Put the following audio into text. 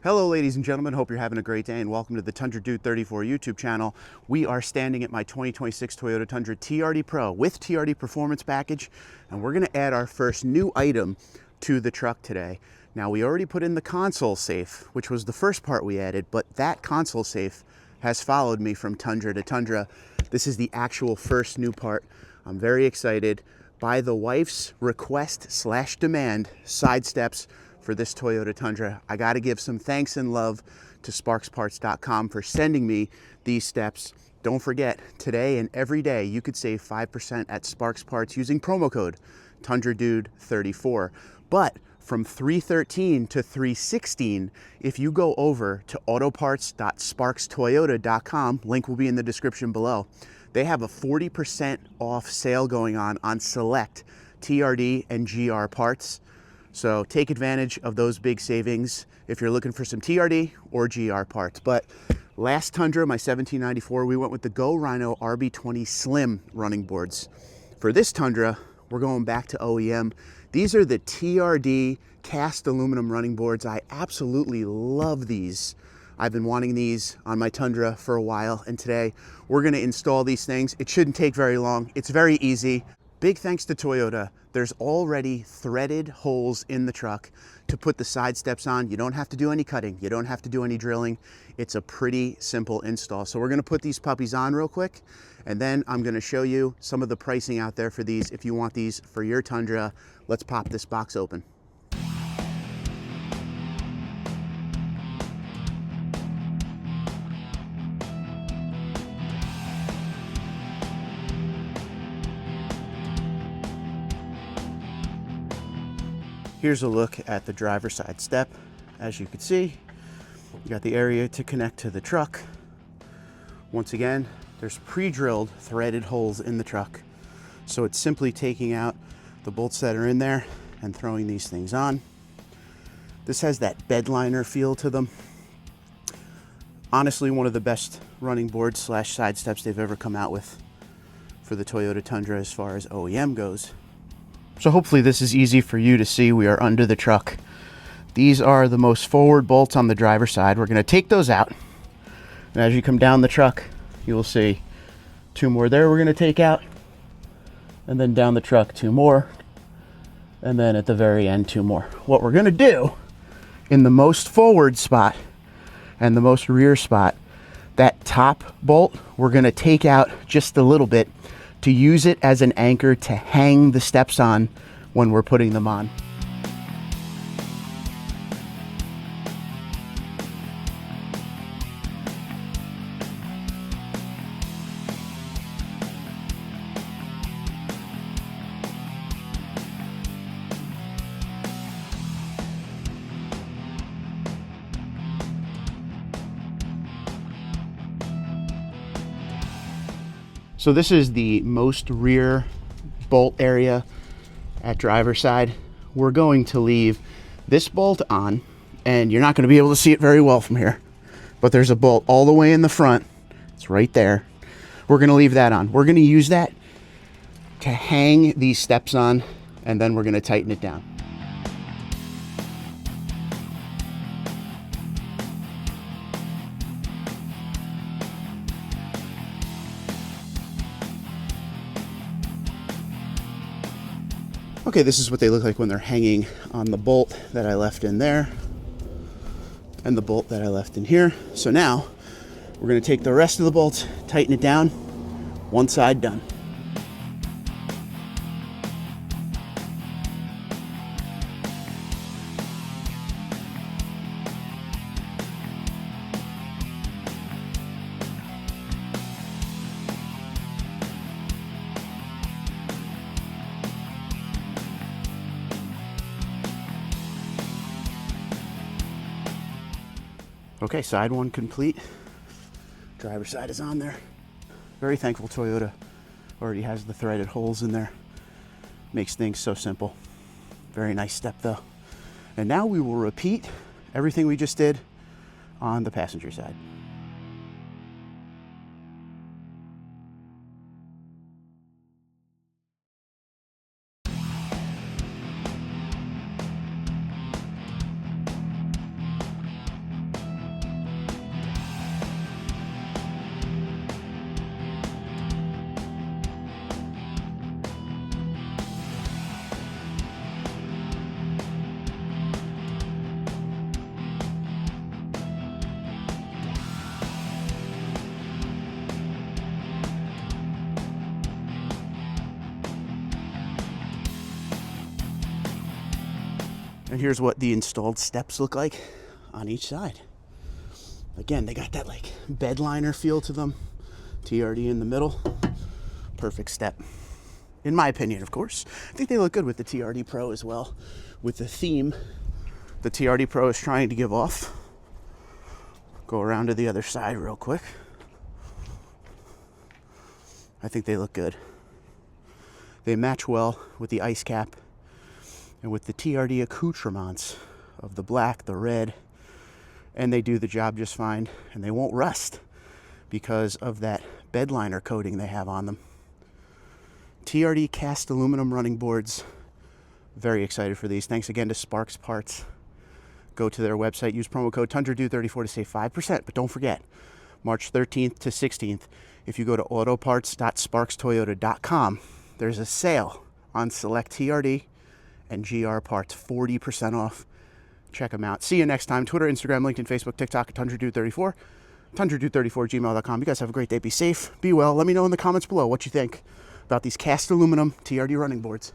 Hello ladies and gentlemen, hope you're having a great day and welcome to the Tundra TRD YouTube channel. We are standing at my 2026 Toyota Tundra TRD Pro with TRD Performance Package, and we're going to add our first new item to the truck today. Now, we already put in the console safe, which was the first part we added, but that console safe has followed me from Tundra to Tundra. This is the actual first new part. I'm very excited. By the wife's request / demand, side steps for this Toyota Tundra. I got to give some thanks and love to sparksparts.com for sending me these steps. Don't forget, today and every day you could save 5% at Sparks Parts using promo code TundraDude34. But from 3/13 to 3/16, if you go over to autoparts.sparkstoyota.com, link will be in the description below, they have a 40% off sale going on select TRD and GR parts. So take advantage of those big savings if you're looking for some TRD or GR parts. But last Tundra, my 1794, we went with the Go Rhino RB20 Slim running boards. For this Tundra, we're going back to OEM. These are the TRD cast aluminum running boards. I absolutely love these. I've been wanting these on my Tundra for a while, and today we're going to install these things. It shouldn't take very long. It's very easy. Big thanks to Toyota. There's already threaded holes in the truck to put the side steps on. You don't have to do any cutting. You don't have to do any drilling. It's a pretty simple install. So we're going to put these puppies on real quick, and then I'm going to show you some of the pricing out there for these if you want these for your Tundra. Let's pop this box open. Here's a look at the driver's side step. As you can see, you got the area to connect to the truck. Once again, there's pre-drilled threaded holes in the truck. So it's simply taking out the bolts that are in there and throwing these things on. This has that bed liner feel to them. Honestly, one of the best running boards / side steps they've ever come out with for the Toyota Tundra as far as OEM goes. So hopefully this is easy for you to see. We are under the truck. These are the most forward bolts on the driver's side. We're going to take those out. And as you come down the truck, you will see two more there we're going to take out. And then down the truck, two more. And then at the very end, two more. What we're going to do in the most forward spot and the most rear spot, that top bolt, we're going to take out just a little bit to use it as an anchor to hang the steps on when we're putting them on. So this is the most rear bolt area at driver's side. We're going to leave this bolt on, and you're not going to be able to see it very well from here, but there's a bolt all the way in the front. It's right there. We're going to leave that on. We're going to use that to hang these steps on, and then we're going to tighten it down. Okay, this is what they look like when they're hanging on the bolt that I left in there and the bolt that I left in here. So now we're going to take the rest of the bolts, tighten it down, one side done. Okay, side one complete. Driver's side is on there. Very thankful Toyota already has the threaded holes in there. Makes things so simple. Very nice step though. And now we will repeat everything we just did on the passenger side. And here's what the installed steps look like on each side. Again, they got that like bed liner feel to them. TRD in the middle. Perfect step. In my opinion, of course. I think they look good with the TRD Pro as well. With the theme the TRD Pro is trying to give off. Go around to the other side real quick. I think they look good. They match well with the ice cap and with the TRD accoutrements of the black, the red, and they do the job just fine, and they won't rust because of that bed liner coating they have on them. TRD cast aluminum running boards. Very excited for these. Thanks again to Sparks Parts. Go to their website, use promo code TundraDude34 to save 5%, but don't forget, March 13th to 16th, if you go to autoparts.sparkstoyota.com, there's a sale on select TRD and GR parts, 40% off. Check them out. See you next time. Twitter, Instagram, LinkedIn, Facebook, TikTok at TundraDude34. TundraDude34@gmail.com. You guys have a great day. Be safe. Be well. Let me know in the comments below what you think about these cast aluminum TRD running boards.